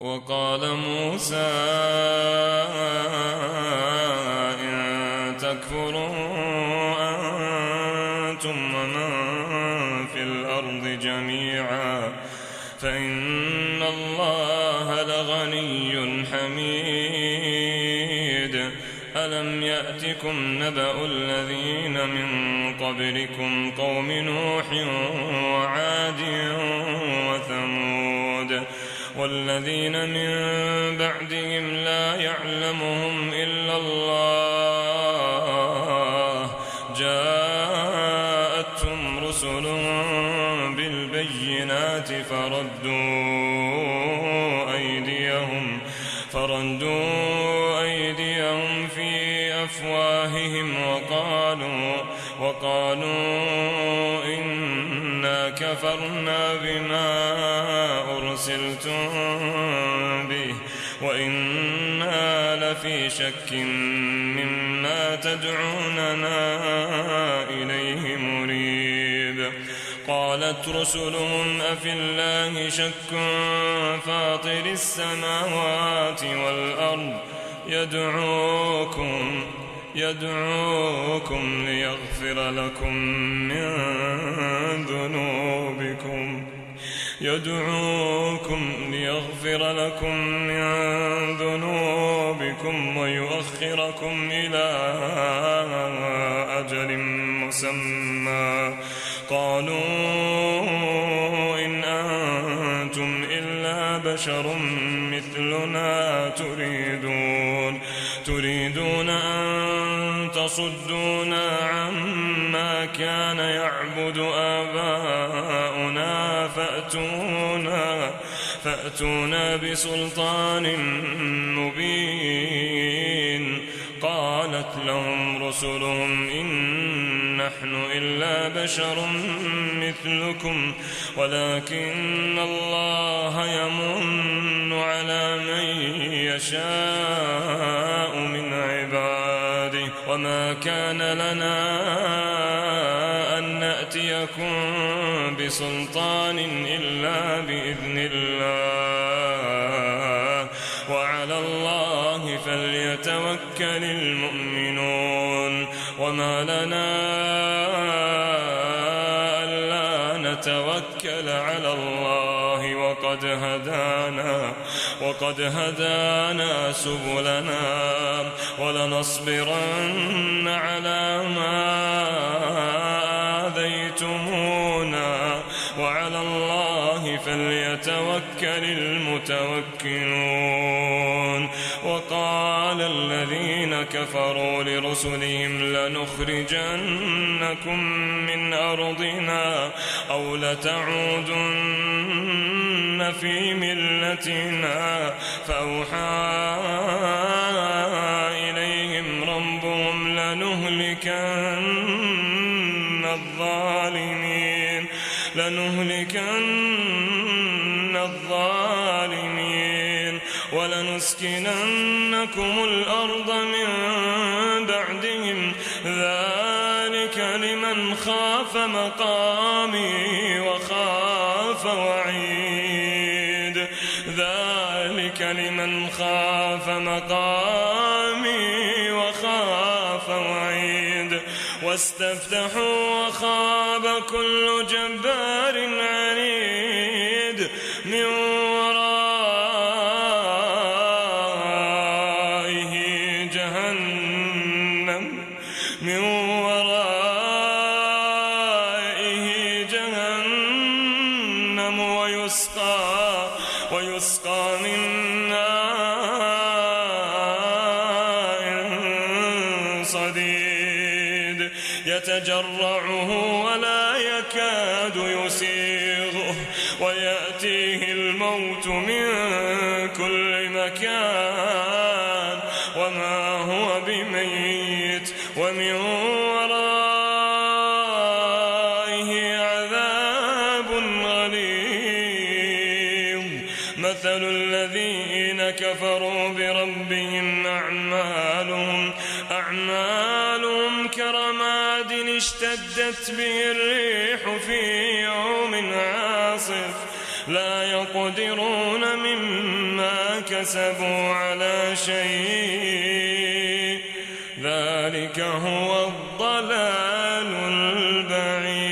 وقال موسى إن تكفروا أنتم ومن في الأرض جميعا فإن الله لغني حميد. ألم يأتكم نبأ الذين من قبلكم قوم نوح وعاد وثمود والذين من بعدهم لا يعلمهم إلا الله جاءتهم رسلهم بالبينات فردوا أيديهم في أفواههم وقالوا إنا كفرنا بما أرسلتم به وإنا لفي شك مما تدعوننا إليه مريب. قالت رسلهم أفي الله شك فاطر السماوات والأرض يدعوكم ليغفر لكم من ذنوبكم ويؤخركم إلى أجل مسمى. قالوا إن أنتم إلا بشر مثلنا تريدون أن تصدونا عما كان يعبد آباؤنا فأتونا بسلطان مبين. قالت لهم رسلهم إن نحن إلا بشر مثلكم ولكن الله يمن على من يشاء من عباده وما كان لنا أن نأتيكم بسلطان إلا بإذن الله وعلى الله فليتوكل المؤمنون. وما لنا ألا نتوكل على الله وقد هدانا سبلنا ولنصبرن على ما آذيتمونا وعلى الله فليتوكل المتوكلون. وقال الذين كفروا لرسلهم لنخرجنكم من أرضنا أو لتعودن في ملتنا فأوحى إليهم ربهم لنهلكن الظالمين ولنسكننكم الأرض من بعدهم ذلك لمن خاف مقامي وخاف وعيد. واستفتحوا وخاب كل جبار عنيد من ورائه جهنم ويسقى من ماء صديد يتجرعه ولا يكاد يسيغه ويأتيه الموت من كل مكان وما هو بميت ومن ورائه عذاب غليظ. مثل الذين كفروا بربهم أعمالهم كرماد اشتدت به الريح في يوم عاصف لا يقدرون مما كسبوا على شيء ذلك هو الضلال البعيد.